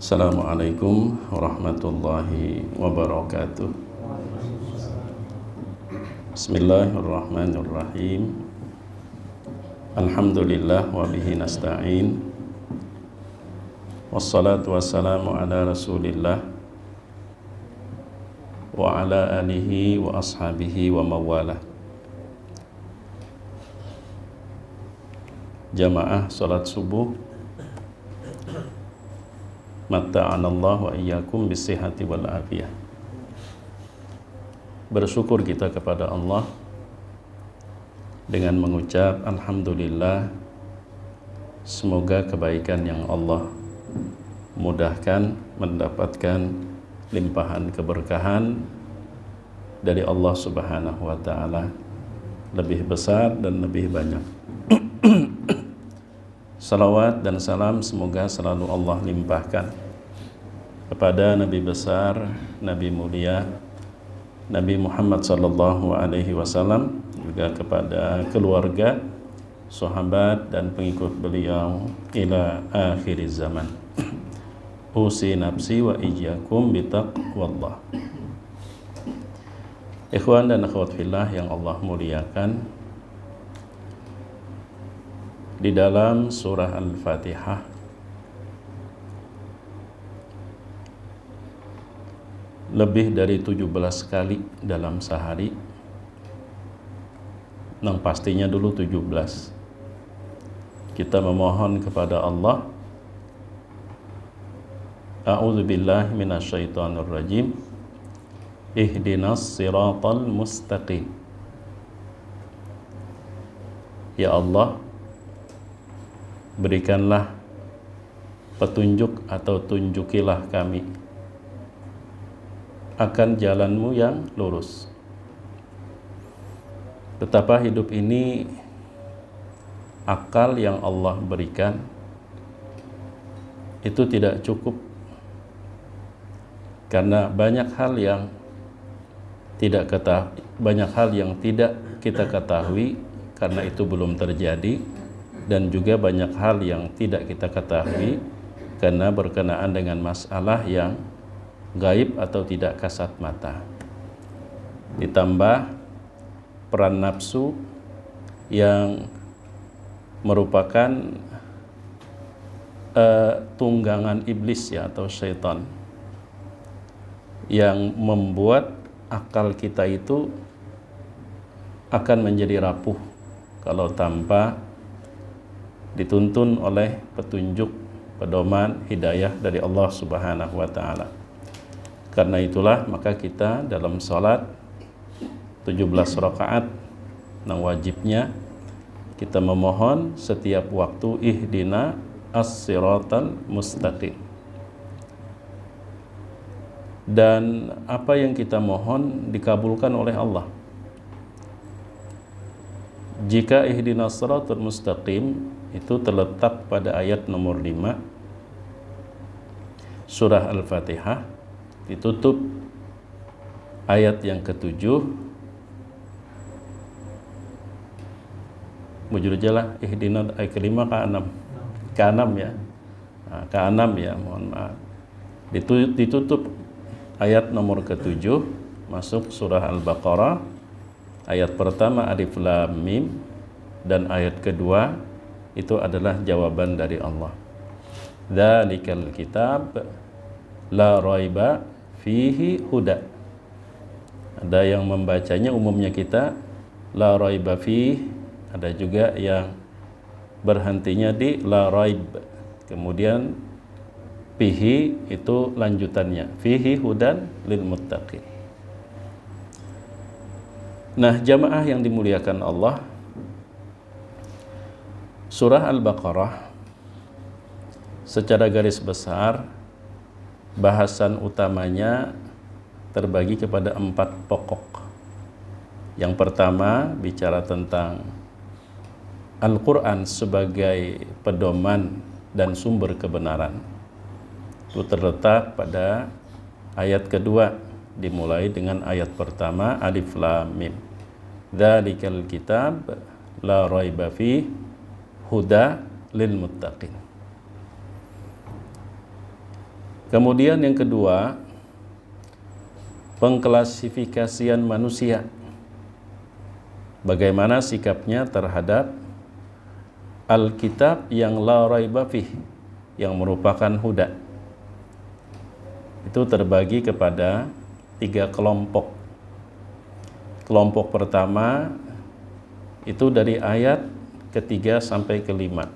Assalamualaikum warahmatullahi wabarakatuh. Bismillahirrahmanirrahim. Alhamdulillah wa bihi nasta'in. Wassalatu wassalamu ala Rasulillah wa ala alihi wa ashabihi wa mawalah. Jamaah salat subuh, matta'anallahu wa iyyakum bisihhati wal afiyah. Bersyukur kita kepada Allah dengan mengucap alhamdulillah. Semoga kebaikan yang Allah mudahkan, mendapatkan limpahan keberkahan dari Allah Subhanahu wa taala lebih besar dan lebih banyak. Salawat dan salam semoga selalu Allah limpahkan kepada Nabi besar, Nabi mulia, Nabi Muhammad sallallahu alaihi wasallam, juga kepada keluarga, sahabat dan pengikut beliau ila akhir zaman. Usi nafsi wa iyyakum bitaqwallah. Ikhwan dan akhwat fillah yang Allah muliakan, di dalam surah Al-Fatihah lebih dari 17 kali dalam sehari, yang pastinya dulu 17, kita memohon kepada Allah, a'udzubillahi minasyaitonir rajim, ihdinas siratal mustaqim. Ya Allah, berikanlah petunjuk atau tunjukilah kami akan jalanmu yang lurus. Betapa hidup ini akal yang Allah berikan itu tidak cukup, karena banyak hal yang tidak kita ketahui karena itu belum terjadi, dan juga banyak hal yang tidak kita ketahui karena berkenaan dengan masalah yang gaib atau tidak kasat mata. Ditambah peran nafsu yang merupakan tunggangan iblis ya, atau syaitan, yang membuat akal kita itu akan menjadi rapuh kalau tanpa dituntun oleh petunjuk, pedoman, hidayah dari Allah Subhanahu wa taala. Karena itulah maka kita dalam salat 17 rakaat yang wajibnya kita memohon setiap waktu ihdina as-siratal mustaqim. Dan apa yang kita mohon dikabulkan oleh Allah. Jika ihdinas siratal mustaqim itu terletak pada ayat nomor 5 surah Al-Fatihah, ditutup ayat yang ke-7, mujur jalah ihdina, ayat ke-5 ke-6 ya. Nah, ke-6 ya, mohon maaf. Ditutup ayat nomor ke-7 masuk surah Al-Baqarah, ayat pertama alif lam mim, dan ayat kedua itu adalah jawaban dari Allah. Dzalikal kitab la raiba fihi huda. Ada yang membacanya umumnya kita la raiba fihi, ada juga yang berhentinya di la raib. Kemudian fihi itu lanjutannya, fihi hudan lil muttaqin. Nah, jamaah yang dimuliakan Allah, surah Al-Baqarah secara garis besar bahasan utamanya terbagi kepada 4 pokok. Yang pertama bicara tentang Al-Quran sebagai pedoman dan sumber kebenaran. Itu terletak pada ayat kedua, dimulai dengan ayat pertama alif lam mim. Dzalikal kitab la raiba fihi huda lil muttaqin. Kemudian yang kedua, pengklasifikasian manusia. Bagaimana sikapnya terhadap Alkitab yang la raiba fih, yang merupakan huda. Itu terbagi kepada 3 kelompok. Kelompok pertama itu dari ayat ketiga sampai kelima.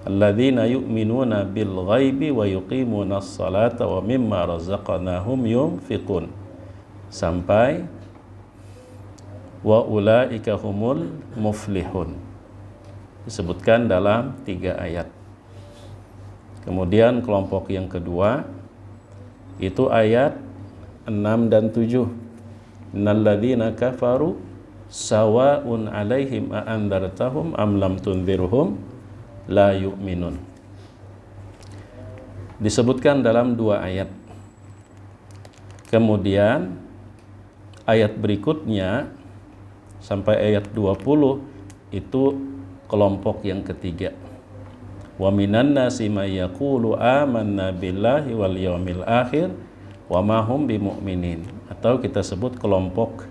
Alladzina yu'minuna bil ghaibi wa yuqimunas salata wa mimma razaqnahum yunfiqun, sampai wa ulaika humul muflihun. Disebutkan dalam 3 ayat. Kemudian kelompok yang kedua itu ayat 6 dan 7. Innalladzina kafaru sawa'un 'alaihim a andartahum am lam tunzirhum la yu'minun. Disebutkan dalam 2 ayat. Kemudian ayat berikutnya sampai ayat 20 itu kelompok yang ketiga. Wa minan nasi may yaqulu amanna billahi wal yawmil akhir wa ma hum bimu'minin, atau kita sebut kelompok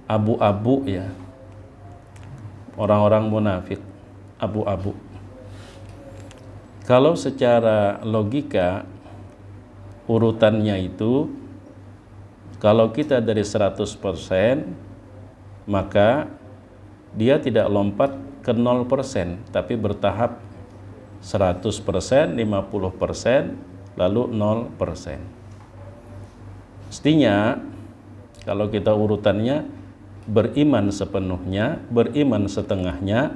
abu-abu ya. Orang-orang munafik, abu-abu. Kalau secara logika urutannya itu, kalau kita dari 100%, maka dia tidak lompat ke 0%, tapi bertahap 100%, 50%, lalu 0%. Mestinya kalau kita urutannya beriman sepenuhnya, beriman setengahnya,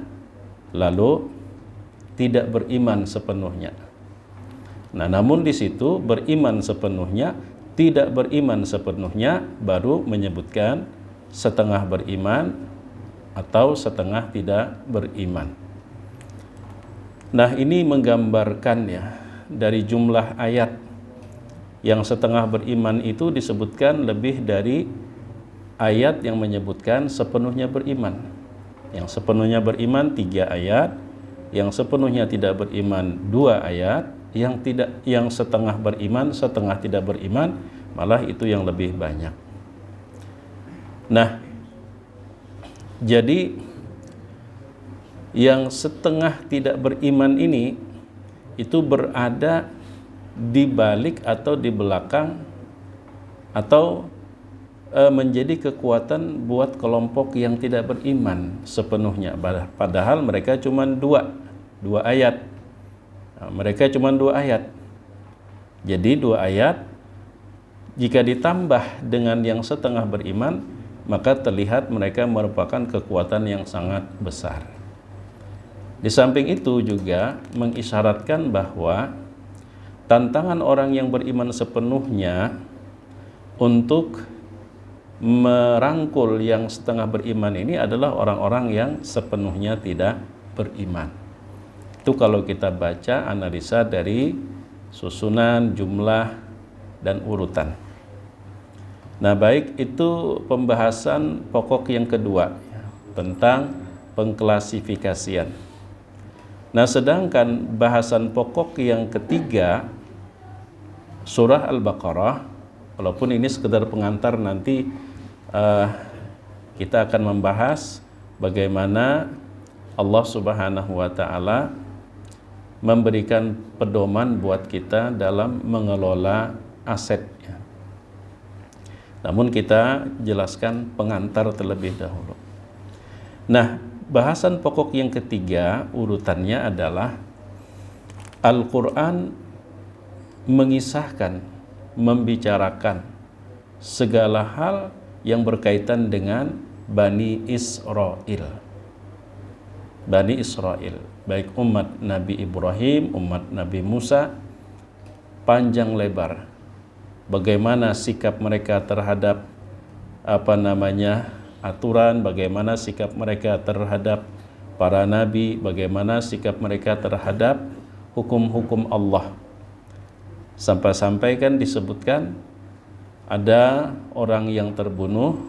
lalu tidak beriman sepenuhnya. Nah, namun di situ beriman sepenuhnya, tidak beriman sepenuhnya, baru menyebutkan setengah beriman atau setengah tidak beriman. Nah, ini menggambarkan ya, dari jumlah ayat yang setengah beriman itu disebutkan lebih dari ayat yang menyebutkan sepenuhnya beriman. Yang sepenuhnya beriman 3 ayat, yang sepenuhnya tidak beriman 2 ayat, yang setengah beriman, setengah tidak beriman, malah itu yang lebih banyak. Nah, jadi yang setengah tidak beriman ini itu berada di balik atau di belakang atau menjadi kekuatan buat kelompok yang tidak beriman sepenuhnya, padahal mereka cuma dua ayat. Nah, mereka cuma 2 ayat. Jadi 2 ayat jika ditambah dengan yang setengah beriman, maka terlihat mereka merupakan kekuatan yang sangat besar. Di samping itu juga mengisyaratkan bahwa tantangan orang yang beriman sepenuhnya untuk merangkul yang setengah beriman ini adalah orang-orang yang sepenuhnya tidak beriman. Itu kalau kita baca analisa dari susunan, jumlah, dan urutan. Nah, baik, itu pembahasan pokok yang kedua ya, tentang pengklasifikasian. Nah, sedangkan bahasan pokok yang ketiga, surah Al-Baqarah, walaupun ini sekedar pengantar, nanti kita akan membahas bagaimana Allah Subhanahu wa Ta'ala memberikan pedoman buat kita dalam mengelola aset. Namun kita jelaskan pengantar terlebih dahulu. Nah, bahasan pokok yang ketiga urutannya adalah Al-Quran mengisahkan, membicarakan segala hal yang berkaitan dengan Bani Israel. Bani Israel, baik umat Nabi Ibrahim, umat Nabi Musa, panjang lebar. Bagaimana sikap mereka terhadap aturan, bagaimana sikap mereka terhadap para nabi, bagaimana sikap mereka terhadap hukum-hukum Allah. Sampai-sampai kan disebutkan ada orang yang terbunuh,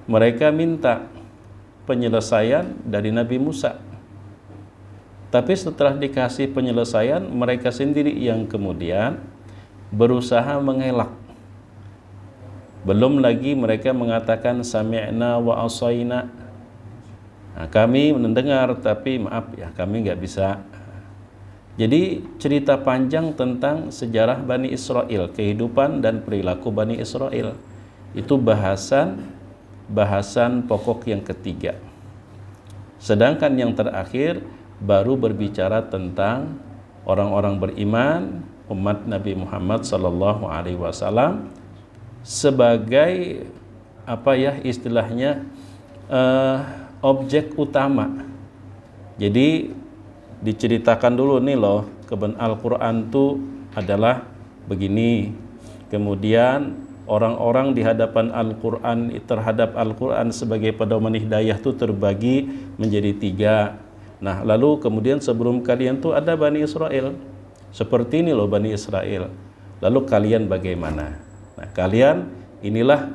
mereka minta penyelesaian dari Nabi Musa. Tapi setelah dikasih penyelesaian, mereka sendiri yang kemudian berusaha mengelak. Belum lagi mereka mengatakan sami'na wa asaina. Nah, kami mendengar tapi maaf ya, kami nggak bisa. Jadi cerita panjang tentang sejarah Bani Israel, kehidupan dan perilaku Bani Israel. Itu bahasan pokok yang ketiga. Sedangkan yang terakhir baru berbicara tentang orang-orang beriman, umat Nabi Muhammad sallallahu alaihi wasallam sebagai apa ya istilahnya objek utama. Jadi diceritakan dulu nih loh, Al-Quran itu adalah begini. Kemudian orang-orang di hadapan Al-Quran, terhadap Al-Quran sebagai pedoman hidayah itu terbagi menjadi 3. Nah lalu kemudian sebelum kalian tuh ada Bani Israel. Seperti ini loh Bani Israel. Lalu kalian bagaimana? Nah kalian inilah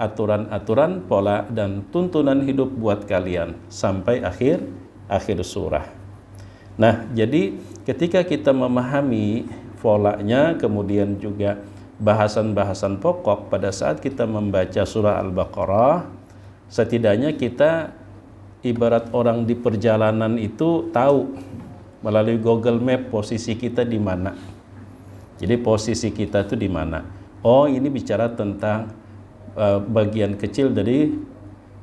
aturan-aturan, pola dan tuntunan hidup buat kalian sampai akhir surah. Nah, jadi ketika kita memahami polanya, kemudian juga bahasan-bahasan pokok pada saat kita membaca surah Al-Baqarah, setidaknya kita ibarat orang di perjalanan itu tahu melalui Google Map posisi kita di mana. Jadi posisi kita itu di mana? Oh, ini bicara tentang bagian kecil dari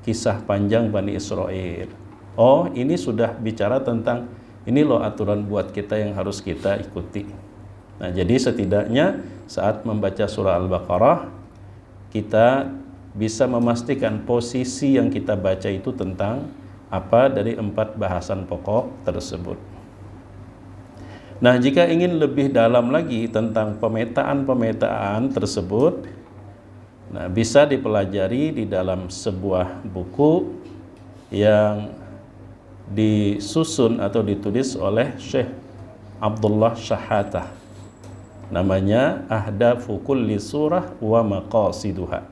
kisah panjang Bani Israel. Oh, ini sudah bicara tentang ini loh aturan buat kita yang harus kita ikuti. Nah, jadi setidaknya saat membaca surah Al-Baqarah kita bisa memastikan posisi yang kita baca itu tentang apa dari 4 bahasan pokok tersebut. Nah, jika ingin lebih dalam lagi tentang pemetaan tersebut, nah bisa dipelajari di dalam sebuah buku yang disusun atau ditulis oleh Syekh Abdullah Shahatah. Namanya Ahdafu Kulli Surah wa Maqasiduha.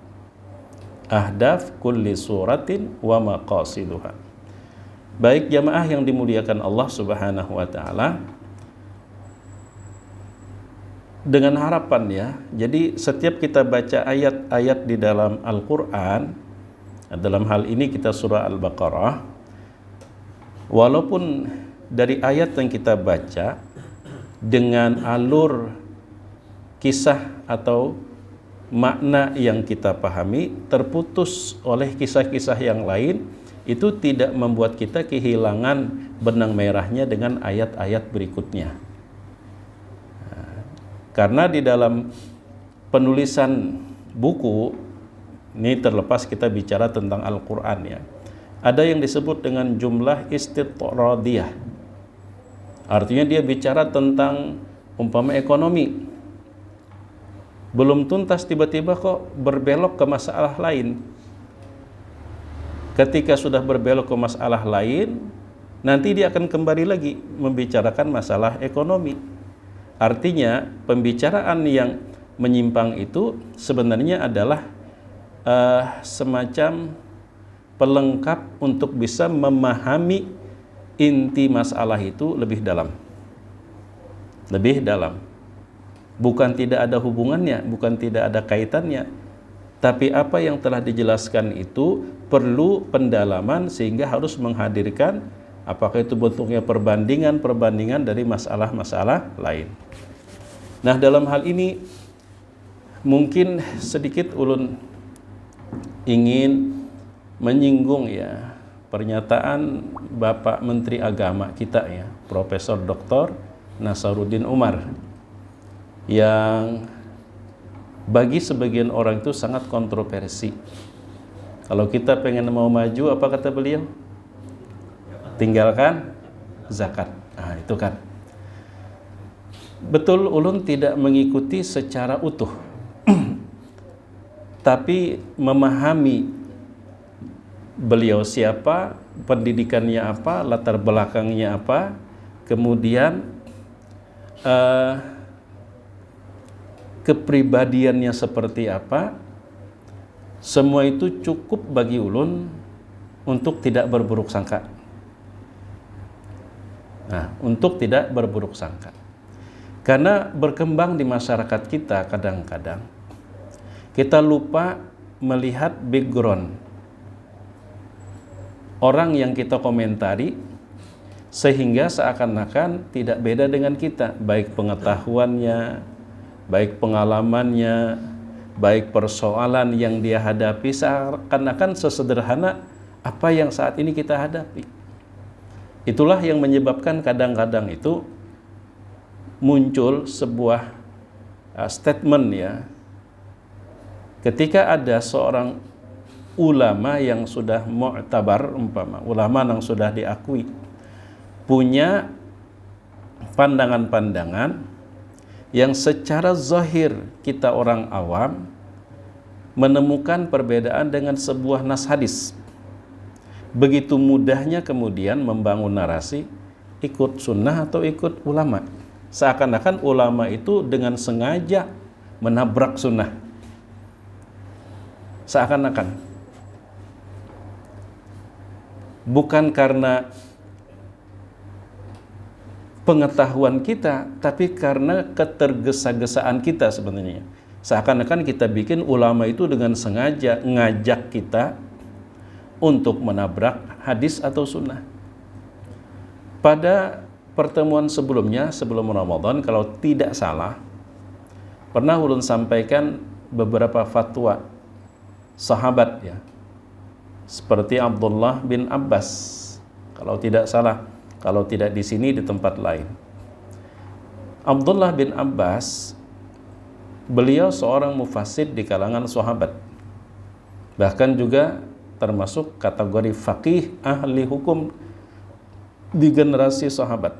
Ahdaf Kulli Suratin wa Maqasiduha. Baik jamaah yang dimuliakan Allah Subhanahu wa taala, dengan harapan ya, jadi setiap kita baca ayat-ayat di dalam Al-Quran, dalam hal ini kita surah Al-Baqarah, walaupun dari ayat yang kita baca dengan alur kisah atau makna yang kita pahami terputus oleh kisah-kisah yang lain, itu tidak membuat kita kehilangan benang merahnya dengan ayat-ayat berikutnya. Karena di dalam penulisan buku ini, terlepas kita bicara tentang Al-Quran ya, ada yang disebut dengan jumlah istitradiyah. Artinya dia bicara tentang umpama ekonomi. Belum tuntas tiba-tiba kok berbelok ke masalah lain. Ketika sudah berbelok ke masalah lain, nanti dia akan kembali lagi membicarakan masalah ekonomi. Artinya pembicaraan yang menyimpang itu sebenarnya adalah semacam pelengkap untuk bisa memahami inti masalah itu lebih dalam. Lebih dalam. Bukan tidak ada hubungannya, bukan tidak ada kaitannya, tapi apa yang telah dijelaskan itu perlu pendalaman sehingga harus menghadirkan apakah itu bentuknya perbandingan dari masalah-masalah lain. Nah, dalam hal ini mungkin sedikit ulun ingin menyinggung ya pernyataan Bapak Menteri Agama kita ya, Profesor Dr. Nasaruddin Umar, yang bagi sebagian orang itu sangat kontroversi. Kalau kita pengen mau maju, apa kata beliau? Tinggalkan zakat. Nah, itu kan. Betul, ulun tidak mengikuti secara utuh. Tapi memahami beliau siapa, pendidikannya apa, latar belakangnya apa, kemudian kepribadiannya seperti apa, semua itu cukup bagi ulun untuk tidak berburuk sangka. Nah, untuk tidak berburuk sangka. Karena berkembang di masyarakat kita kadang-kadang kita lupa melihat background orang yang kita komentari, sehingga seakan-akan tidak beda dengan kita, baik pengetahuannya, baik pengalamannya, baik persoalan yang dia hadapi, seakan-akan sesederhana apa yang saat ini kita hadapi. Itulah yang menyebabkan kadang-kadang itu muncul sebuah statement ya, ketika ada seorang ulama yang sudah mu'tabar, umpama ulama yang sudah diakui, punya pandangan-pandangan yang secara zahir kita orang awam menemukan perbedaan dengan sebuah nas hadis. Begitu mudahnya kemudian membangun narasi ikut sunnah atau ikut ulama, seakan-akan ulama itu dengan sengaja menabrak sunnah, seakan-akan bukan karena pengetahuan kita, tapi karena ketergesa-gesaan kita sebenarnya. Seakan-akan kita bikin ulama itu dengan sengaja ngajak kita untuk menabrak hadis atau sunnah. Pada pertemuan sebelumnya, sebelum Ramadan, kalau tidak salah, pernah ulun sampaikan beberapa fatwa sahabat ya, seperti Abdullah bin Abbas, kalau tidak salah, kalau tidak di sini di tempat lain. Abdullah bin Abbas, beliau seorang mufassir di kalangan sahabat, bahkan juga termasuk kategori faqih ahli hukum di generasi sahabat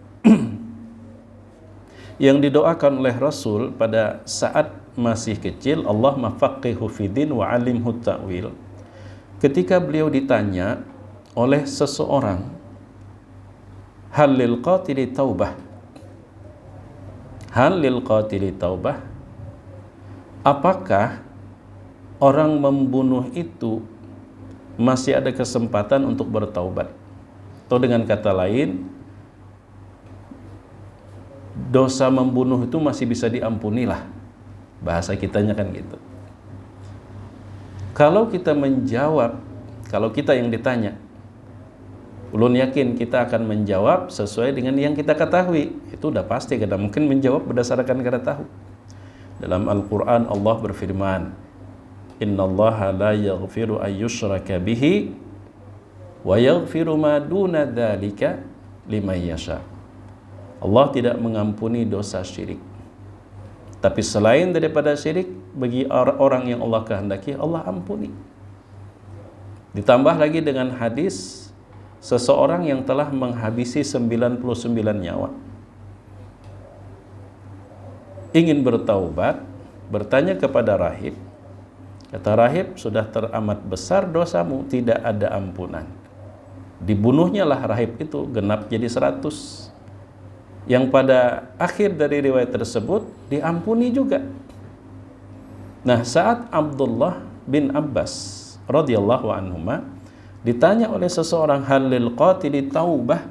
yang didoakan oleh Rasul pada saat masih kecil, Allahumma faqihu fiddin wa alimhu ta'wil. Ketika beliau ditanya oleh seseorang, hal lil qatili taubah, hal lil qatili taubah, apakah orang membunuh itu masih ada kesempatan untuk bertaubat? Atau dengan kata lain, dosa membunuh itu masih bisa diampuni lah, bahasa kitanya kan gitu. Kalau kita menjawab, kalau kita yang ditanya, ulun yakin kita akan menjawab sesuai dengan yang kita ketahui. Itu udah pasti, kita mungkin menjawab berdasarkan kita tahu. Dalam Al-Quran Allah berfirman, innallaha la yaghfiru ayyushraka bihi wa yaghfiru ma duna dzalika liman yasha. Allah tidak mengampuni dosa syirik, tapi selain daripada syirik, bagi orang yang Allah kehendaki, Allah ampuni. Ditambah lagi dengan hadis seseorang yang telah menghabisi 99 nyawa, ingin bertaubat, bertanya kepada rahib. Kata rahib, sudah teramat besar dosamu, tidak ada ampunan. Dibunuhnya lah rahib itu, genap jadi 100. Yang pada akhir dari riwayat tersebut diampuni juga. Nah, saat Abdullah bin Abbas radhiyallahu anhuma ditanya oleh seseorang, hal lil qatili taubah,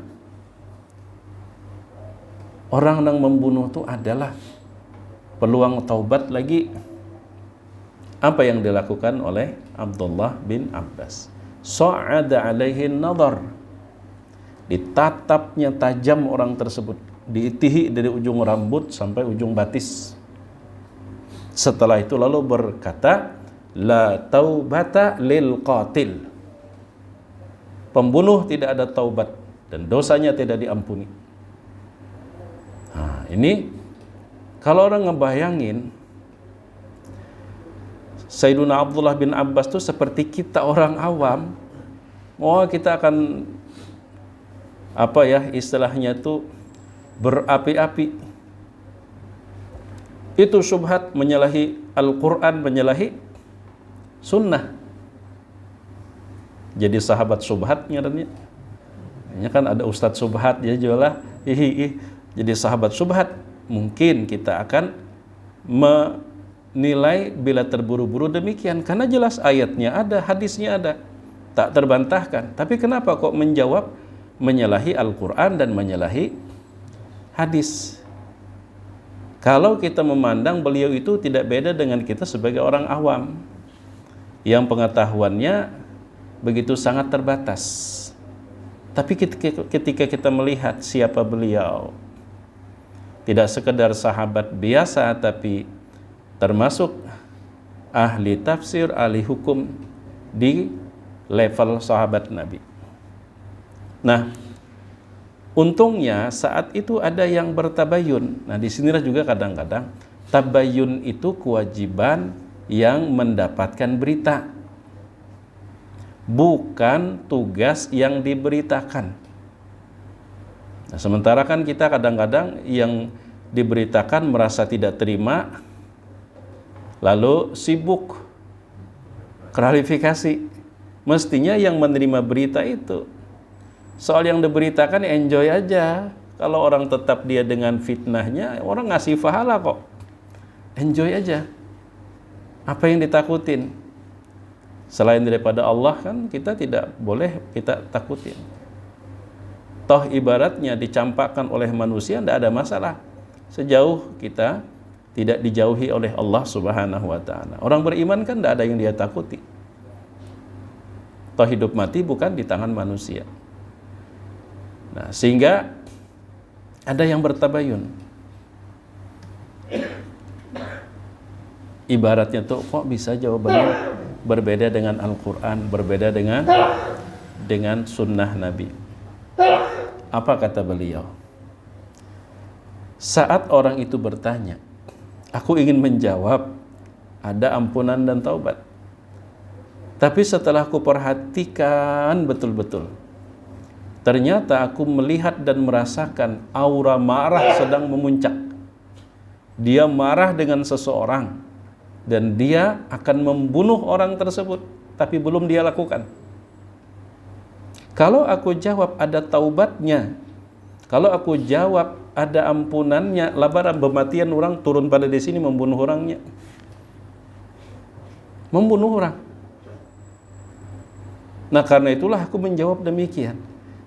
orang yang membunuh itu adalah peluang taubat lagi. Apa yang dilakukan oleh Abdullah bin Abbas? Sa'ada alaihi nadar, ditatapnya tajam orang tersebut, diitihi dari ujung rambut sampai ujung batis. Setelah itu lalu berkata, la taubata lil qatil, pembunuh tidak ada taubat dan dosanya tidak diampuni. Nah, ini kalau orang ngebayangin Sayyiduna Abdullah bin Abbas itu seperti kita orang awam, kita akan apa ya istilahnya itu berapi-api. Itu syubhat, menyalahi Al-Quran, menyalahi sunnah. Jadi sahabat syubhat ngarannya. Ini kan ada Ustadz syubhat, dia jualah jadi sahabat syubhat. Mungkin kita akan menilai bila terburu-buru demikian, karena jelas ayatnya ada, hadisnya ada. tak terbantahkan. Tapi kenapa kok menjawab menyalahi Al-Quran dan menyalahi hadis? Kalau kita memandang beliau itu tidak beda dengan kita sebagai orang awam yang pengetahuannya begitu sangat terbatas. Tapi ketika kita melihat siapa beliau, tidak sekedar sahabat biasa, tapi termasuk ahli tafsir, ahli hukum di level sahabat Nabi. Nah, untungnya saat itu ada yang bertabayun. Nah, di sinilah juga kadang-kadang tabayun itu kewajiban yang mendapatkan berita, bukan tugas yang diberitakan. Nah, sementara kan kita kadang-kadang yang diberitakan merasa tidak terima, lalu sibuk klarifikasi. Mestinya yang menerima berita itu. Soal yang diberitakan enjoy aja. Kalau orang tetap dia dengan fitnahnya, orang ngasih pahala kok. Enjoy aja. Apa yang ditakutin? Selain daripada Allah kan kita tidak boleh kita takutin. Toh ibaratnya dicampakkan oleh manusia tidak ada masalah. Sejauh kita tidak dijauhi oleh Allah Subhanahu wa ta'ala. Orang beriman kan tidak ada yang dia takuti. Toh hidup mati bukan di tangan manusia. Nah, sehingga ada yang bertabayun. Ibaratnya tuh kok bisa jawabannya berbeda dengan Al-Quran, berbeda dengan sunnah Nabi. Apa kata beliau? Saat orang itu bertanya, aku ingin menjawab, ada ampunan dan taubat. Tapi setelah aku perhatikan betul-betul, ternyata aku melihat dan merasakan aura marah sedang memuncak. Dia marah dengan seseorang dan dia akan membunuh orang tersebut, tapi belum dia lakukan. Kalau aku jawab ada taubatnya, kalau aku jawab ada ampunannya, labaran pematian orang turun pada di sini membunuh orangnya. Membunuh orang. Nah, karena itulah aku menjawab demikian.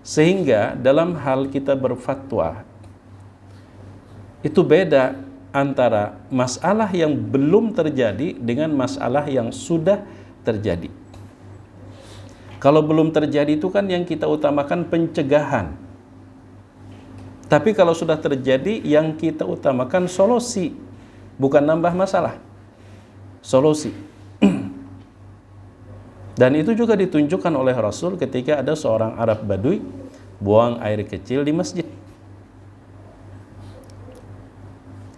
Sehingga dalam hal kita berfatwa, itu beda antara masalah yang belum terjadi dengan masalah yang sudah terjadi. Kalau belum terjadi itu kan yang kita utamakan pencegahan. Tapi kalau sudah terjadi, yang kita utamakan solusi, bukan nambah masalah. Solusi. Dan itu juga ditunjukkan oleh Rasul ketika ada seorang Arab Badui buang air kecil di masjid.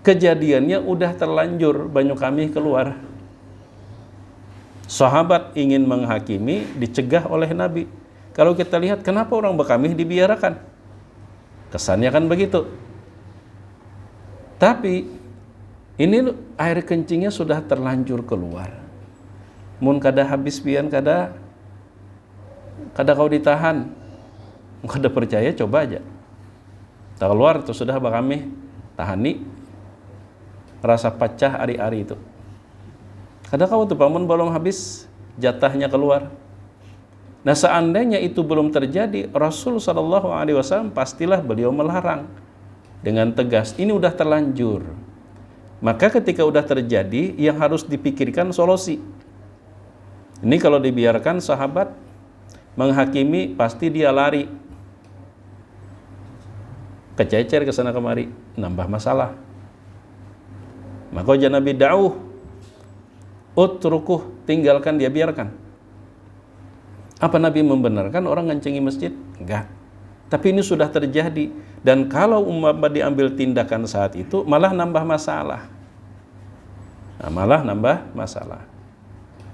Kejadiannya udah terlanjur, banyu kami keluar. Sahabat ingin menghakimi, dicegah oleh Nabi. Kalau kita lihat, kenapa orang berkamih dibiarkan? Kesannya kan begitu. Tapi ini air kencingnya sudah terlanjur keluar. Mun kada habis pian kada kau ditahan. Kada percaya, coba aja. Tak keluar itu sudah bakami tahani rasa pecah ari-ari itu. Kada kau tuh paman belum habis jatahnya keluar. Nah, seandainya itu belum terjadi, Rasul SAW pastilah beliau melarang dengan tegas. Ini udah terlanjur. Maka ketika udah terjadi, yang harus dipikirkan solusi. Ini kalau dibiarkan sahabat menghakimi, pasti dia lari, kececer ke sana kemari, nambah masalah. Maka jangan Nabi da'uh, utrukuh, tinggalkan dia, biarkan. Apa Nabi membenarkan orang ngencengi masjid? Enggak. Tapi ini sudah terjadi, dan kalau umpama diambil tindakan saat itu malah nambah masalah. Nah, malah nambah masalah.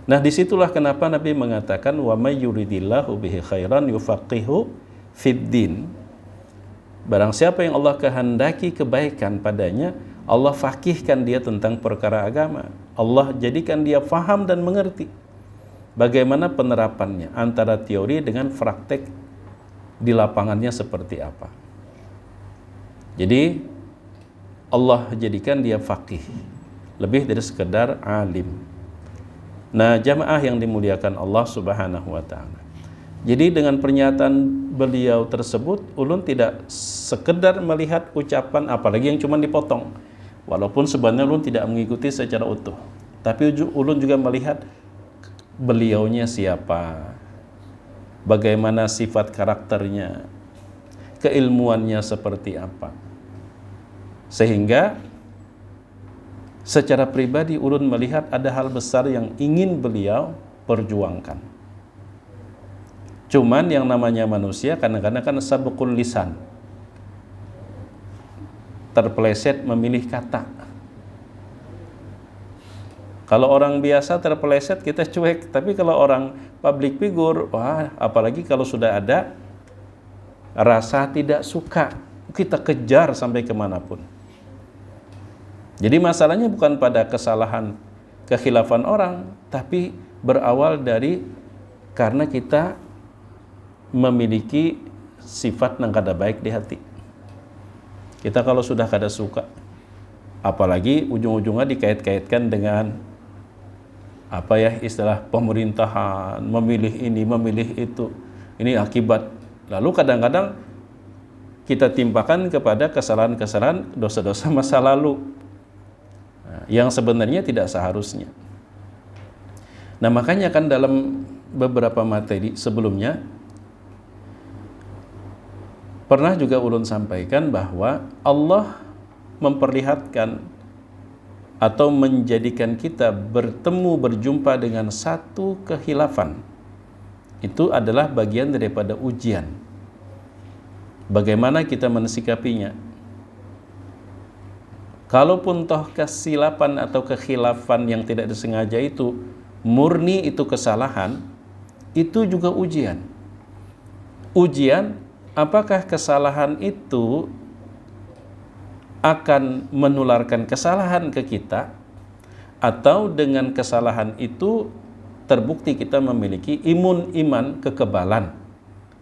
Nah, disitulah kenapa Nabi mengatakan wa may yuridillahu bihi khairan yufaqihu fid din. Barang siapa yang Allah kehendaki kebaikan padanya, Allah fakihkan dia tentang perkara agama. Allah jadikan dia faham dan mengerti bagaimana penerapannya antara teori dengan praktek di lapangannya seperti apa. Jadi Allah jadikan dia faqih, lebih dari sekedar alim. Nah, jamaah yang dimuliakan Allah Subhanahu wa ta'ala, Jadi dengan pernyataan beliau tersebut, ulun tidak sekedar melihat ucapan, apalagi yang cuma dipotong. Walaupun sebenarnya ulun tidak mengikuti secara utuh. Tapi ulun juga melihat beliaunya siapa, bagaimana sifat karakternya, keilmuannya seperti apa. Sehingga secara pribadi ulun melihat ada hal besar yang ingin beliau perjuangkan. Cuman yang namanya manusia kadang-kadang kan sabqul lisan, terpeleset memilih kata. Kalau orang biasa terpeleset kita cuek, tapi kalau orang public figure, wah, apalagi kalau sudah ada rasa tidak suka, kita kejar sampai kemanapun. Jadi masalahnya bukan pada kesalahan, kekhilafan orang, tapi berawal dari karena kita memiliki sifat yang kada baik di hati. Kita kalau sudah kada suka, apalagi ujung-ujungnya dikait-kaitkan dengan apa ya, istilah pemerintahan, memilih ini, memilih itu, ini akibat. Lalu kadang-kadang kita timpakan kepada kesalahan-kesalahan, dosa-dosa masa lalu, yang sebenarnya tidak seharusnya. Nah makanya kan dalam beberapa materi sebelumnya pernah juga ulun sampaikan bahwa Allah memperlihatkan atau menjadikan kita bertemu, berjumpa dengan satu kehilafan. Itu adalah bagian daripada ujian. Bagaimana kita mensikapinya? Kalaupun toh kesilapan atau kekhilafan yang tidak disengaja itu murni itu kesalahan, itu juga ujian. Ujian, apakah kesalahan itu akan menularkan kesalahan ke kita, atau dengan kesalahan itu terbukti kita memiliki iman, kekebalan,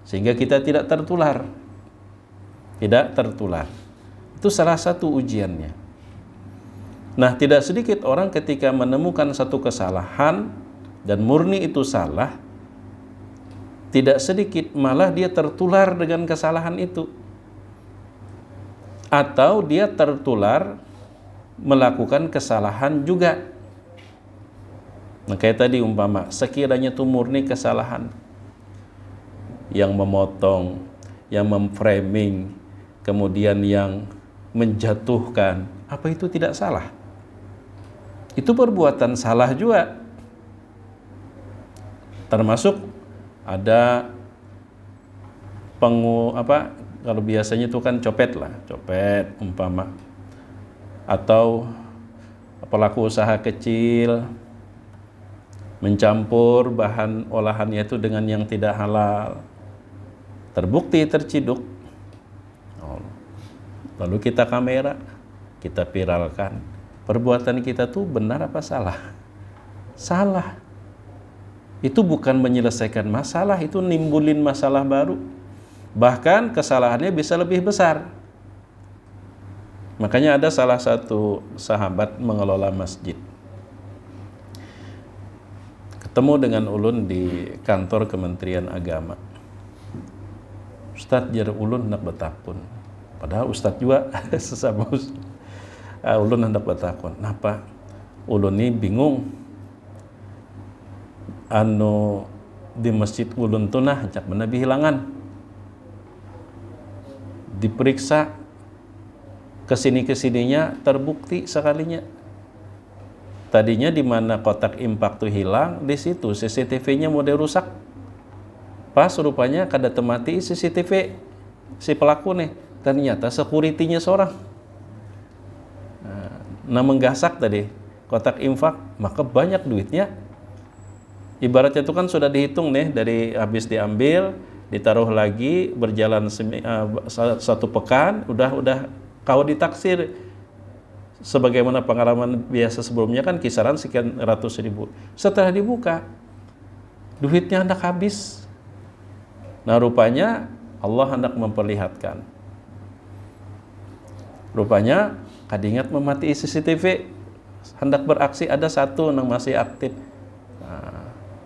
sehingga kita tidak tertular. Tidak tertular. Itu salah satu ujiannya. Nah, tidak sedikit orang ketika menemukan satu kesalahan dan murni itu salah, tidak sedikit malah dia tertular dengan kesalahan itu. Atau dia tertular melakukan kesalahan juga. Nah, kayak tadi umpama, sekiranya itu murni kesalahan, yang memotong, yang memframing, kemudian yang menjatuhkan, apa itu tidak salah? Itu perbuatan salah juga. Termasuk ada kalau biasanya itu kan copet umpama, atau pelaku usaha kecil mencampur bahan olahannya itu dengan yang tidak halal, terbukti terciduk, lalu kita kamera, kita viralkan, perbuatan kita tuh benar apa salah? Salah. Itu bukan menyelesaikan masalah, itu nimbulin masalah baru. Bahkan kesalahannya bisa lebih besar. Makanya ada salah satu sahabat mengelola masjid, ketemu dengan ulun di kantor Kementerian Agama. Ustadz, jar ulun hendak betakun. Padahal ustadz juga sesama ustadz. Ulun hendak betakun. Napa? Ulun ini bingung. Di masjid ulun tuh cak bener bihilangan. Diperiksa kesini-kesininya terbukti sekalinya. Tadinya di mana kotak impak tuh hilang, di situ CCTV-nya model rusak. Pas rupanya kada temati CCTV si pelaku nih, ternyata security-nya seorang. Nah menggasak tadi kotak infak, maka banyak duitnya. Ibaratnya itu kan sudah dihitung nih, dari habis diambil, ditaruh lagi, berjalan satu pekan, udah kau ditaksir. Sebagaimana pengalaman biasa sebelumnya kan kisaran sekian ratus ribu. Setelah dibuka, duitnya hendak habis. Nah rupanya Allah hendak memperlihatkan. Rupanya kadingat memati CCTV, hendak beraksi, ada satu yang masih aktif.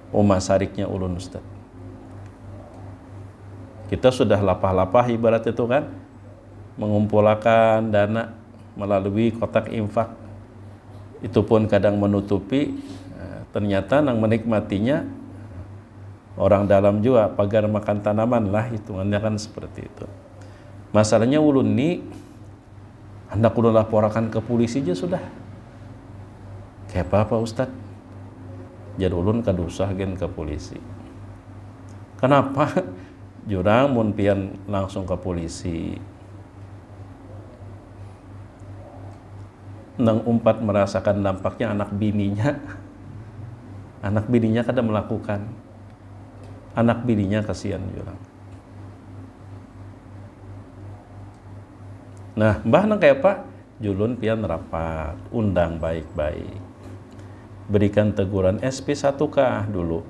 Masariknya ulun Ustaz. Kita sudah lapah-lapah ibarat itu kan, mengumpulkan dana melalui kotak infak. Itu pun kadang menutupi, ternyata yang menikmatinya orang dalam juga, pagar makan tanaman lah, hitungannya kan seperti itu. Masalahnya ulun nih, hendak ulun laporkan ke polisi aja sudah. Kayak apa Ustad? Jadi ulun kadusah gen ke polisi. Kenapa? Jurang mun pian langsung ke polisi. Nang umpat merasakan dampaknya anak bininya. Anak bininya kada melakukan. Anak bininya kasihan jurang. Nah, mbah nang kayak apa? Julun pian rapat, undang baik-baik. Berikan teguran SP1K dulu.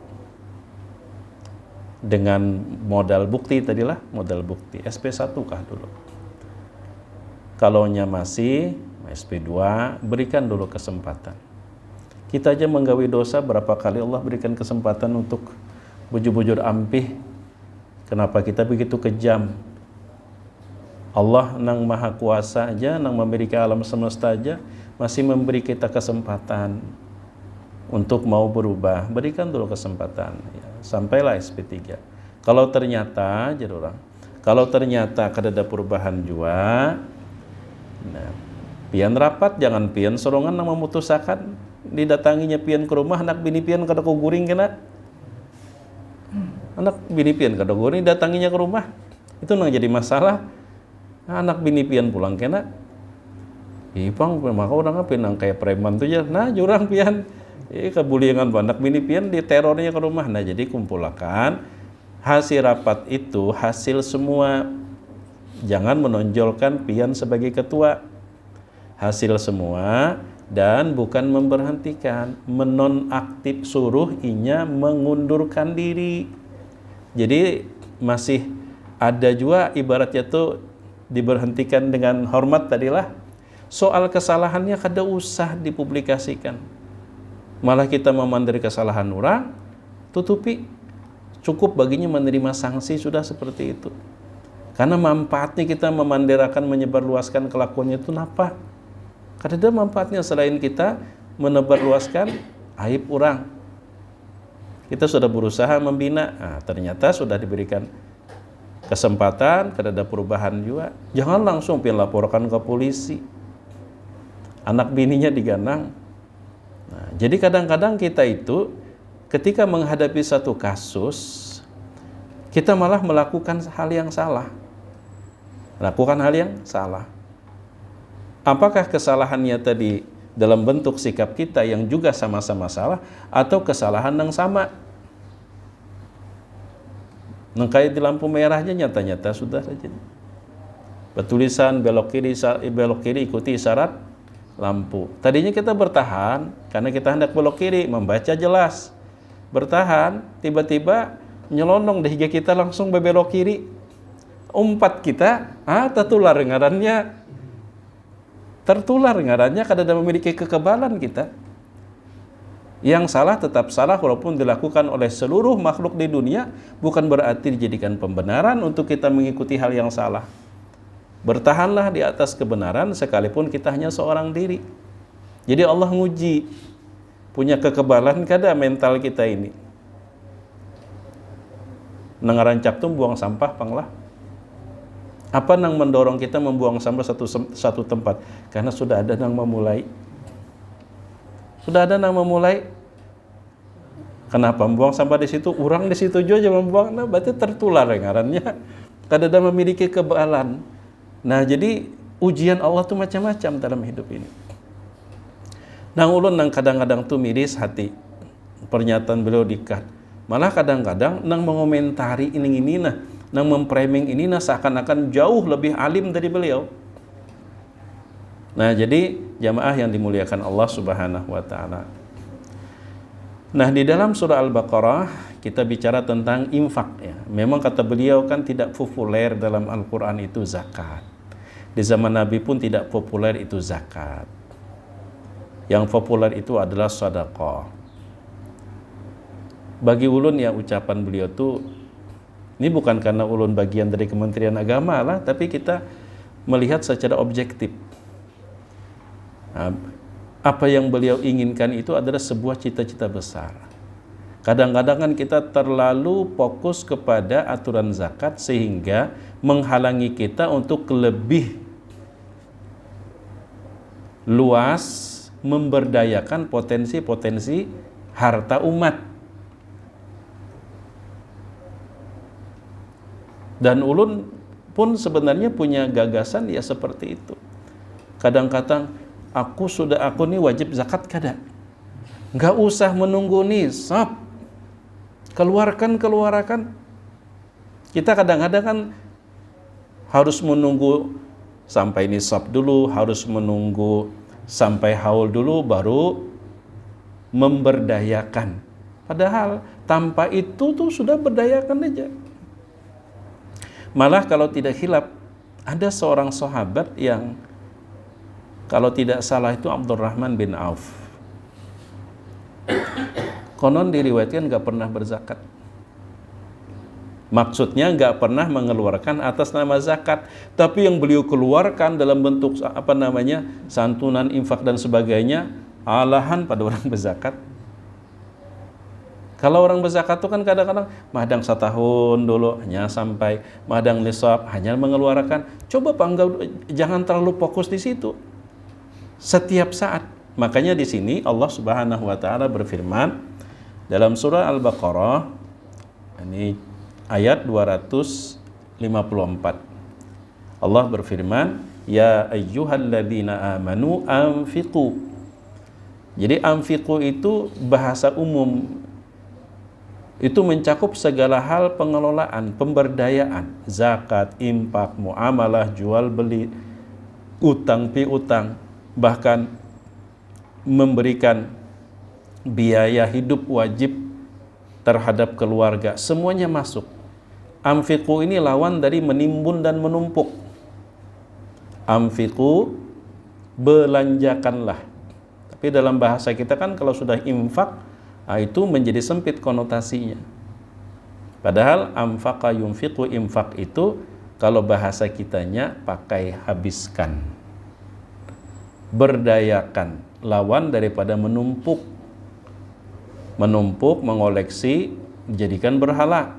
Dengan modal bukti tadilah, modal bukti SP1K dulu. Kalaunya masih SP2, berikan dulu kesempatan. Kita aja menggawi dosa berapa kali Allah berikan kesempatan untuk bujur-bujur ampih. Kenapa kita begitu kejam? Allah nang maha kuasa aja, nang memiliki alam semesta aja, masih memberi kita kesempatan untuk mau berubah. Berikan dulu kesempatan ya, sampailah SP3. Kalau ternyata jadi orang, kalau ternyata kada perubahan juga, nah, pian rapat, jangan pian sorongan nang memutusakan. Didatanginya pian ke rumah, anak bini pian kada kuguring kena. Anak bini pian kada kuguring, datanginya ke rumah. Itu nang jadi masalah. Anak bini pian pulang kena. Ipang maka orang apa nang kayak preman tuh ya. Nah, jurang pian kebuliangan anak bini pian di terornya ke rumah. Nah, jadi kumpulkan hasil rapat itu, hasil semua. Jangan menonjolkan pian sebagai ketua. Hasil semua dan bukan memberhentikan, menonaktif, suruh inya mengundurkan diri. Jadi masih ada juga ibaratnya tuh diberhentikan dengan hormat tadilah. Soal kesalahannya kada usah dipublikasikan. Malah kita memandiri kesalahan orang, tutupi. Cukup baginya menerima sanksi, sudah seperti itu. Karena manfaatnya kita memandirakan, menyebarluaskan kelakuannya itu apa? Kada ada manfaatnya selain kita menebarluaskan aib orang. Kita sudah berusaha membina, nah, ternyata sudah diberikan kesempatan, kada ada perubahan juga. Jangan langsung pian laporkan ke polisi. Anak bininya diganang. Nah, jadi kadang-kadang kita itu ketika menghadapi satu kasus, kita malah melakukan hal yang salah. Lakukan hal yang salah. Apakah kesalahannya tadi dalam bentuk sikap kita yang juga sama-sama salah, atau kesalahan yang sama? Kayak di lampu merahnya nyata-nyata sudah saja. Bertulisan belok kiri ikuti isyarat lampu. Tadinya kita bertahan karena kita hendak belok kiri, membaca jelas. Bertahan, tiba-tiba nyelonong deh kita langsung belok kiri. Umpat kita, tertular ngarannya kada ada memiliki kekebalan kita. Yang salah tetap salah walaupun dilakukan oleh seluruh makhluk di dunia, bukan berarti dijadikan pembenaran untuk kita mengikuti hal yang salah. Bertahanlah di atas kebenaran sekalipun kita hanya seorang diri. Jadi Allah nguji punya kekebalan kada mental kita ini. Nangarancak tuh buang sampah panglah. Apa nang mendorong kita membuang sampah satu tempat? Karena sudah ada nang memulai. Sudah ada nang memulai. Kenapa membuang sampah di situ? Orang di situ juga membuang. Nah, berarti tertular ngarannya. Kada ada memiliki kekebalan. Nah, jadi ujian Allah tuh macam-macam dalam hidup ini. Nang ulun nang kadang-kadang tuh miris hati. Pernyataan beliau dikat. Malah kadang-kadang nang mengomentari ini nah. Nang memframing ini nah seakan-akan jauh lebih alim dari beliau. Nah, jadi jamaah yang dimuliakan Allah Subhanahu wa taala. Nah, di dalam surah Al-Baqarah kita bicara tentang infak ya. Memang kata beliau kan tidak populer dalam Al-Qur'an itu zakat. Di zaman Nabi pun tidak populer itu zakat. Yang populer itu adalah sedekah. Bagi ulun ya ucapan beliau tuh Ini bukan karena ulun bagian dari Kementerian Agama lah, tapi kita melihat secara objektif. Nah, apa yang beliau inginkan itu adalah sebuah cita-cita besar. Kadang-kadang kan kita terlalu fokus kepada aturan zakat sehingga menghalangi kita untuk lebih luas memberdayakan potensi-potensi harta umat. Dan ulun pun sebenarnya punya gagasan ya seperti itu. Kadang-kadang aku nih wajib zakat kada. Nggak usah menunggu nisab. Keluarkan. Kita kadang-kadang kan harus menunggu sampai nisab dulu, harus menunggu sampai haul dulu baru memberdayakan. Padahal tanpa itu tuh sudah berdayakan aja. Malah kalau tidak khilaf, ada seorang sahabat yang kalau tidak salah itu Abdurrahman bin Auf. Konon diriwayatkan gak pernah berzakat. Maksudnya gak pernah mengeluarkan atas nama zakat, tapi yang beliau keluarkan dalam bentuk santunan, infak dan sebagainya, alahan pada orang berzakat. Kalau orang berzakat itu kan kadang-kadang madang setahun dulu hanya sampai madang nisab hanya mengeluarkan. Coba jangan terlalu fokus di situ. Setiap saat. Makanya di sini Allah Subhanahu wa taala berfirman dalam surah Al-Baqarah ini ayat 254. Allah berfirman, "Ya ayyuhalladzina amanu anfiqu." Jadi anfiqu itu bahasa umum. Itu mencakup segala hal pengelolaan, pemberdayaan, zakat, infak, muamalah, jual beli, utang piutang, bahkan memberikan biaya hidup wajib terhadap keluarga, semuanya masuk. Anfiqu ini lawan dari menimbun dan menumpuk. Anfiqu, belanjakanlah. Tapi dalam bahasa kita kan kalau sudah infak, itu menjadi sempit konotasinya. Padahal anfaqa yunfiqu, infak itu kalau bahasa kitanya pakai habiskan, berdayakan, lawan daripada menumpuk. Menumpuk, mengoleksi, dijadikan berhala.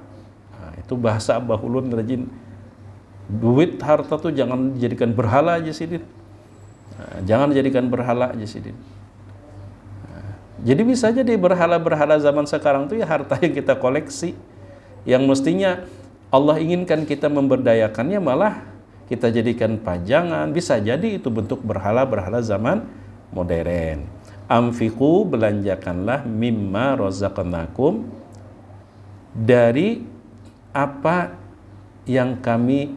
Nah, itu bahasa Abah Ulun rajin. Duit harta tuh jangan dijadikan berhala aja sidin. Nah, jangan dijadikan berhala aja sidin. Jadi bisa jadi berhala-berhala zaman sekarang itu ya harta yang kita koleksi, yang mestinya Allah inginkan kita memberdayakannya malah kita jadikan pajangan. Bisa jadi itu bentuk berhala-berhala zaman modern. Anfiqu, belanjakanlah, mimma razaqnakum, dari apa yang kami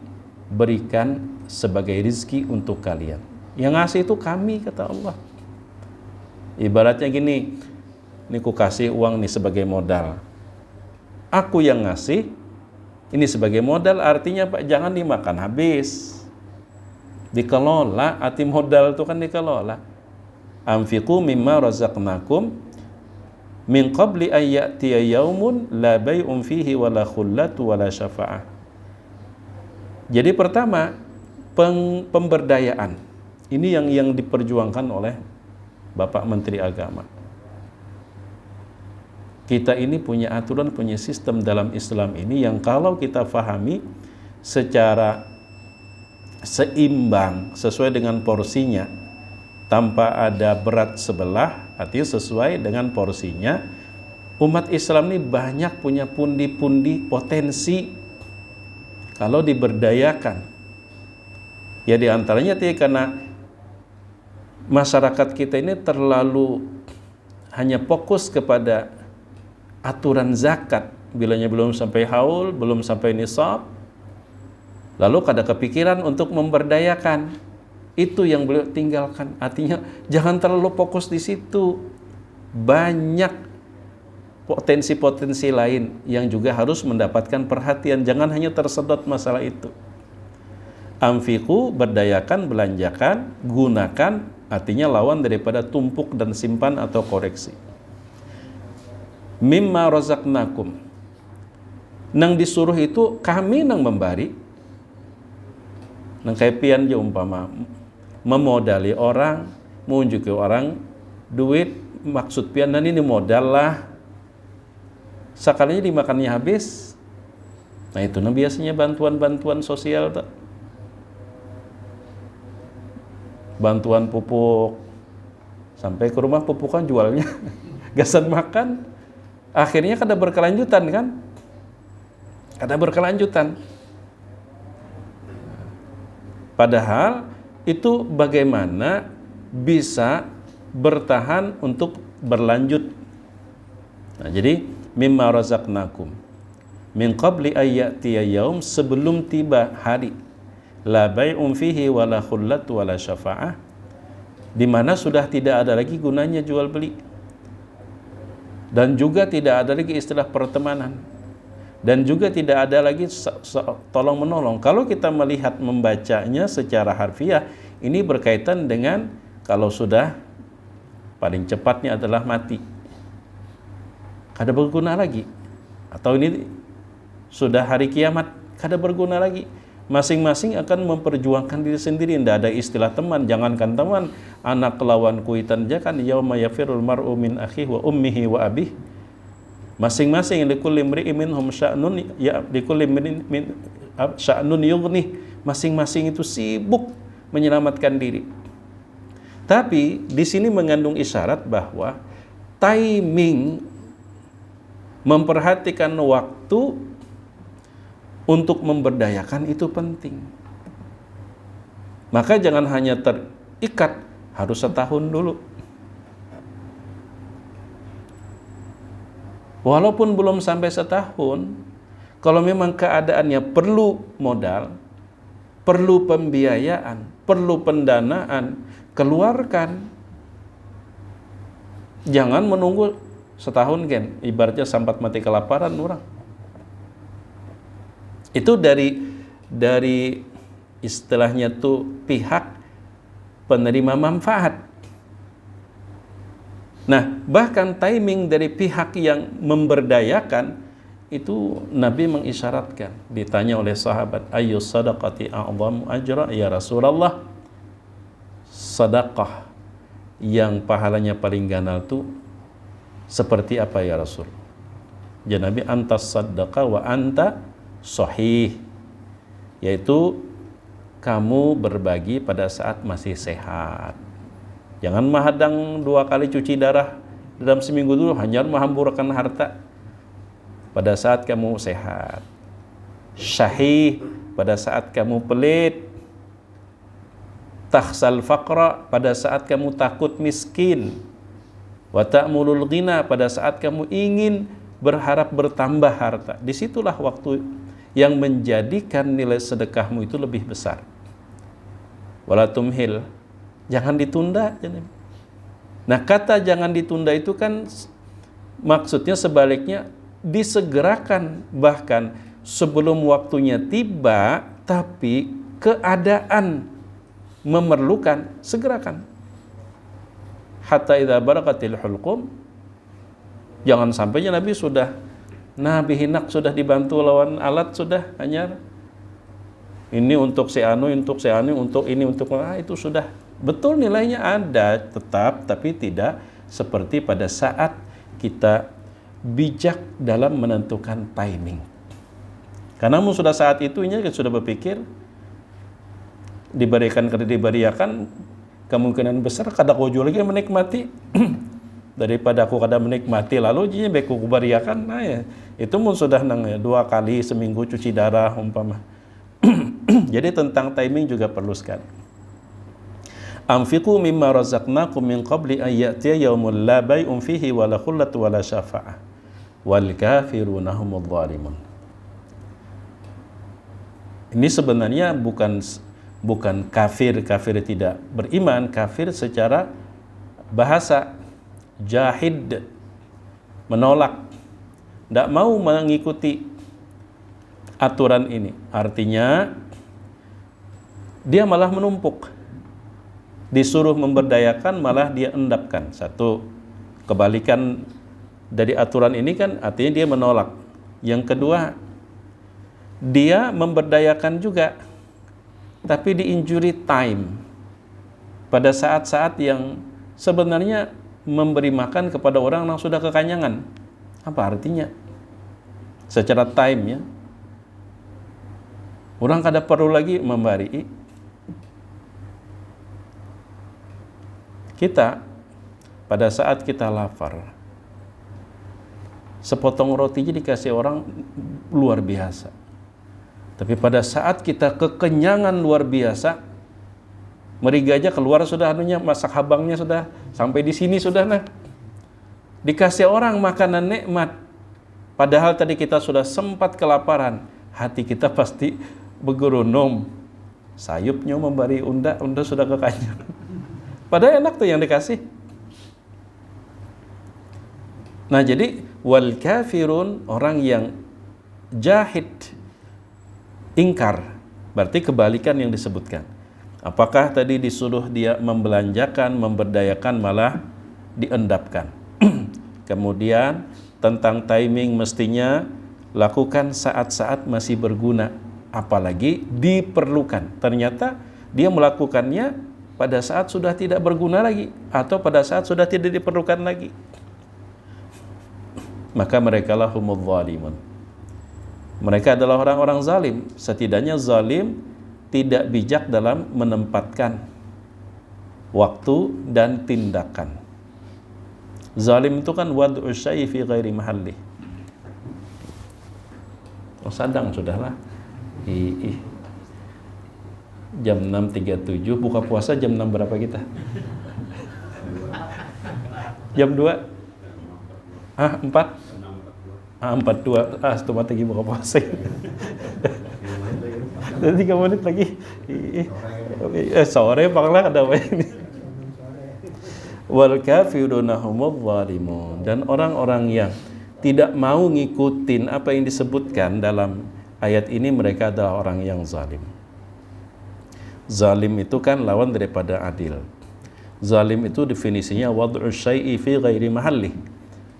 berikan sebagai rizki untuk kalian. Yang ngasih itu kami, kata Allah. Ibaratnya gini, ini ku kasih uang nih sebagai modal. Aku yang ngasih, ini sebagai modal, artinya Pak jangan dimakan habis. Dikelola, arti modal itu kan dikelola. Anfiqu mimma razaqnakum min qabli ayyatiya yaumun la bay'un fihi wala khullatu wala syafa'ah. Jadi pertama, pemberdayaan. Ini yang diperjuangkan oleh Bapak Menteri Agama. Kita ini punya aturan, punya sistem dalam Islam ini yang kalau kita fahami secara seimbang, sesuai dengan porsinya, tanpa ada berat sebelah, artinya sesuai dengan porsinya, umat Islam ini banyak punya pundi-pundi potensi kalau diberdayakan. Ya diantaranya karena masyarakat kita ini terlalu hanya fokus kepada aturan zakat, bilanya belum sampai haul, belum sampai nisab, lalu kada kepikiran untuk memberdayakan. Itu yang beliau tinggalkan. Artinya jangan terlalu fokus di situ. Banyak potensi-potensi lain yang juga harus mendapatkan perhatian. Jangan hanya tersedot masalah itu. Anfiqu, berdayakan, belanjakan, gunakan, artinya lawan daripada tumpuk dan simpan atau koreksi. Mimma razaqnakum, Nang disuruh itu kami nang membari. Nang kayak pian je umpama memodali orang, menunjuki orang duit, maksud pian dan ini modal lah. Sekalinya dimakannya habis. Nah itu biasanya bantuan-bantuan sosial tak? Bantuan pupuk sampai ke rumah pupukan jualnya gasan makan, akhirnya kada berkelanjutan kan, kada berkelanjutan. Padahal itu bagaimana bisa bertahan untuk berlanjut. Nah, jadi mimma razaqnakum min qabli ayyatiya yaum, sebelum tiba hari, la bai'un fihi wala khullat wala syafa'ah, di mana sudah tidak ada lagi gunanya jual beli dan juga tidak ada lagi istilah pertemanan dan juga tidak ada lagi tolong menolong. Kalau kita melihat membacanya secara harfiah, ini berkaitan dengan kalau sudah paling cepatnya adalah mati, kada berguna lagi, atau ini sudah hari kiamat, kada berguna lagi. Masing-masing akan memperjuangkan diri sendiri. Tidak ada istilah teman. Jangankan teman, anak lawan kuitan jakan yauma yafirul mar'u min akhihi wa ummihi wa abih. Masing-masing likulli imri'in minhum sya'nun ya likulli min sya'nun yughni. Masing-masing itu sibuk menyelamatkan diri. Tapi di sini mengandung isyarat bahwa timing, memperhatikan waktu untuk memberdayakan itu penting. Maka jangan hanya terikat harus setahun dulu. Walaupun belum sampai setahun, kalau memang keadaannya perlu modal, perlu pembiayaan, perlu pendanaan, keluarkan. Jangan menunggu setahun kan, ibaratnya sambat mati kelaparan orang. Itu dari istilahnya tuh pihak penerima manfaat. Nah, bahkan timing dari pihak yang memberdayakan itu Nabi mengisyaratkan. Ditanya oleh sahabat, "Ayyu sadaqati a'zamu ajra ya Rasulullah?" Sedekah yang pahalanya paling ganal tuh seperti apa ya Rasul? Ya Nabi, antas sadaqah wa anta sahih, yaitu kamu berbagi pada saat masih sehat. Jangan mahadang 2 kali cuci darah dalam seminggu dulu, hanya menghamburkan harta. Pada saat kamu sehat. Syahih pada saat kamu pelit. Takhsal faqra pada saat kamu takut miskin. Wa ta'mulul ghina pada saat kamu ingin berharap bertambah harta. Disitulah waktu yang menjadikan nilai sedekahmu itu lebih besar. Wala tumhil, jangan ditunda. Nah, kata jangan ditunda itu kan maksudnya sebaliknya disegerakan, bahkan sebelum waktunya tiba, tapi keadaan memerlukan, segerakan. Hatta idza barakatil hulqum, jangan sampainya Nabi hinak sudah dibantu lawan alat sudah hanya ini untuk si anu, untuk ini, itu sudah betul nilainya ada tetap, tapi tidak seperti pada saat kita bijak dalam menentukan timing. Karena sudah saat itunya sudah berpikir diberikan kemungkinan besar kada kojo lagi menikmati daripada aku kada menikmati lalu jinya beku kubariakan. Nah ya itu sudah 2 kali seminggu cuci darah umpama. Jadi tentang timing juga perlu sekali. Anfiqu mimma razaqnakum min qabli an ya'tiya yaumul la bai'un fihi wala khullat wala syafa'ah wal kafiruna humudz zalimun. Ini sebenarnya bukan kafir tidak beriman, kafir secara bahasa, jahid, menolak, tidak mau mengikuti aturan ini. Artinya dia malah menumpuk, disuruh memberdayakan malah dia endapkan. Satu, kebalikan dari aturan ini kan artinya dia menolak. Yang kedua, dia memberdayakan juga, tapi di injury time, pada saat-saat yang sebenarnya memberi makan kepada orang yang sudah kekanyangan. Apa artinya? Secara time ya, orang kada perlu lagi memberi. Kita pada saat kita lapar, sepotong rotinya dikasih orang luar biasa. Tapi pada saat kita kekenyangan luar biasa, meriga aja keluar sudah anunya, masak habangnya sudah sampai di sini sudah, nah dikasih orang makanan nikmat, padahal tadi kita sudah sempat kelaparan, hati kita pasti bergerunum, sayupnya memberi unda sudah kekenyang. Padahal enak tuh yang dikasih. Nah jadi wal kafirun, orang yang jahid, ingkar, berarti kebalikan yang disebutkan. Apakah tadi disuruh dia membelanjakan, memberdayakan, malah diendapkan. Kemudian tentang timing, mestinya lakukan saat-saat masih berguna, apalagi diperlukan. Ternyata dia melakukannya pada saat sudah tidak berguna lagi, atau pada saat sudah tidak diperlukan lagi. Maka mereka lah humul zalimun. Mereka adalah orang-orang zalim. Setidaknya zalim tidak bijak dalam menempatkan waktu dan tindakan. Zalim itu kan wad'u syai' fi ghairi mahalli. Oh, sadang sudahlah. Jam 6.37, buka puasa jam 6 berapa kita? Jam 2? 4? 42. Setengah lagi buka puasa. 3 menit lagi. Sore banglah ada apa ini? Wal kafiruna humudz zalimun, dan orang-orang yang tidak mau ngikutin apa yang disebutkan dalam ayat ini, mereka adalah orang yang zalim. Zalim itu kan lawan daripada adil. Zalim itu definisinya wad'u syai'i fi ghairi mahalli,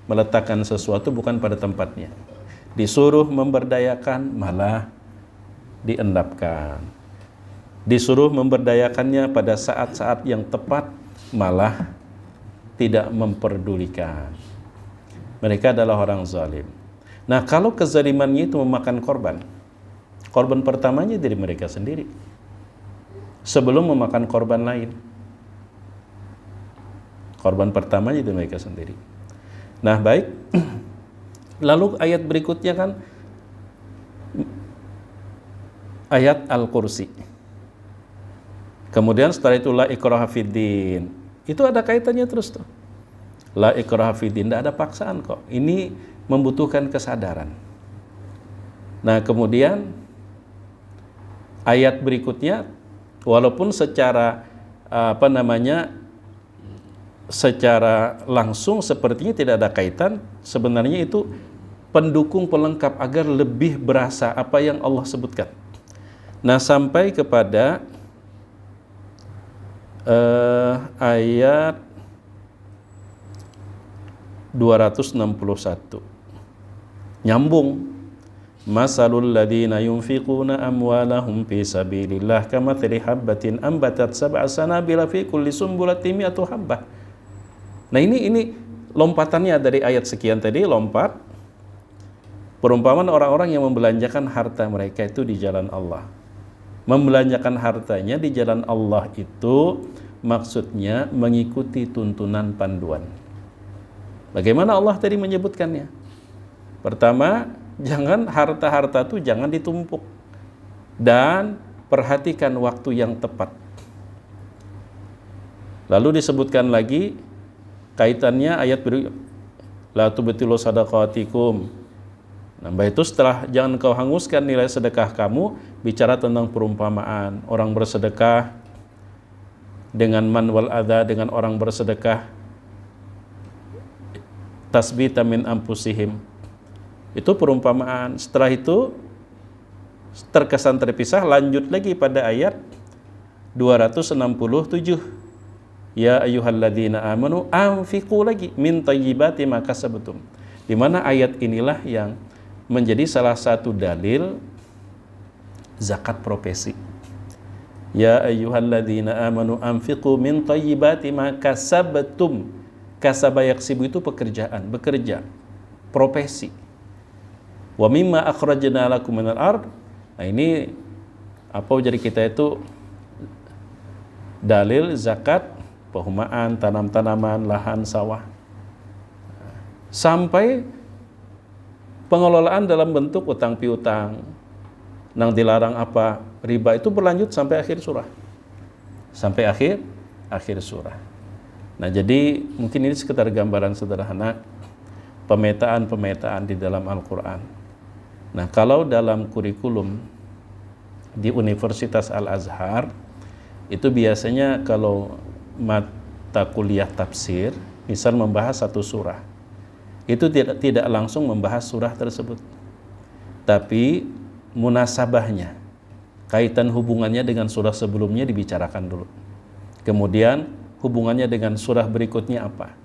meletakkan sesuatu bukan pada tempatnya. Disuruh memberdayakan malah diendapkan. Disuruh memberdayakannya pada saat-saat yang tepat malah tidak memperdulikan. Mereka adalah orang zalim. Nah, kalau kezalimannya itu memakan korban, korban pertamanya dari mereka sendiri sebelum memakan korban lain. Korban pertamanya dari mereka sendiri. Nah, baik. Lalu ayat berikutnya kan ayat Al-Kursi. Kemudian setelah itu la ikraha fiddin. Itu ada kaitannya terus tuh. La ikraha fiddin, tidak ada paksaan kok. Ini membutuhkan kesadaran. Nah, kemudian ayat berikutnya walaupun secara secara langsung sepertinya tidak ada kaitan, sebenarnya itu pendukung pelengkap agar lebih berasa apa yang Allah sebutkan. Nah, sampai kepada ayat 261 nyambung. Masalul ladzina yunfiquna amwalahum fi sabilillah kamathali habbatin ambatat sab'a sanabila fi kulli sumbulatin mi'atu habbah. Nah, ini lompatannya dari ayat sekian tadi, lompat perumpamaan orang-orang yang membelanjakan harta mereka itu di jalan Allah. Membelanjakan hartanya di jalan Allah itu maksudnya mengikuti tuntunan panduan. Bagaimana Allah tadi menyebutkannya? Pertama, jangan harta-harta itu jangan ditumpuk, dan perhatikan waktu yang tepat. Lalu disebutkan lagi kaitannya ayat berikut, la tubtilu sadaqatikum. Nah, itu setelah jangan kau hanguskan nilai sedekah kamu, bicara tentang perumpamaan orang bersedekah dengan man wal adha, dengan orang bersedekah tasbita min anfusihim. Itu perumpamaan. Setelah itu terkesan terpisah, lanjut lagi pada ayat 267. Ya ayyuhalladzina amanu anfiqu, lagi min thayyibati ma kasabtum. Di mana ayat inilah yang menjadi salah satu dalil zakat profesi. Ya ayyuhalladzina amanu anfiqu min thayyibati ma kasabtum. Kasaba yaksibu itu pekerjaan, bekerja, profesi. Wa mimma akhrajna lakum minal ard. Nah ini apa jadi kita itu dalil zakat, perumahan, tanam-tanaman, lahan, sawah. Sampai pengelolaan dalam bentuk utang piutang, nang dilarang apa, riba itu berlanjut sampai akhir surah. Sampai akhir surah. Nah, jadi mungkin ini sekedar gambaran sederhana pemetaan-pemetaan di dalam Al-Qur'an. Nah, kalau dalam kurikulum di Universitas Al-Azhar itu biasanya kalau mata kuliah tafsir, misal membahas satu surah, itu tidak langsung membahas surah tersebut, tapi munasabahnya, kaitan hubungannya dengan surah sebelumnya dibicarakan dulu. Kemudian hubungannya dengan surah berikutnya apa.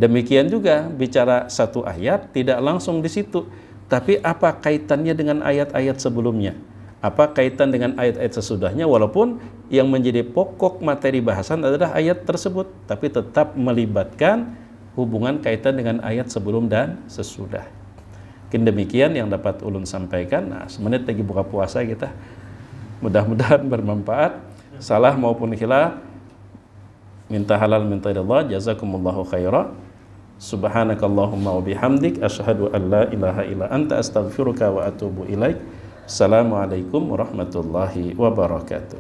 Demikian juga bicara satu ayat tidak langsung di situ, tapi apa kaitannya dengan ayat-ayat sebelumnya. Apa kaitan dengan ayat-ayat sesudahnya, walaupun yang menjadi pokok materi bahasan adalah ayat tersebut, tapi tetap melibatkan hubungan kaitan dengan ayat sebelum dan sesudah. Mungkin demikian yang dapat ulun sampaikan. Nah, semenit lagi buka puasa kita. Mudah-mudahan bermanfaat. Salah maupun khilaf, minta halal minta ridha. Jazakumullahu khairan. Subhanakallahumma wa bihamdik asyhadu an la ilaha illa anta astaghfiruka wa atubu ilaik. Assalamualaikum warahmatullahi wabarakatuh.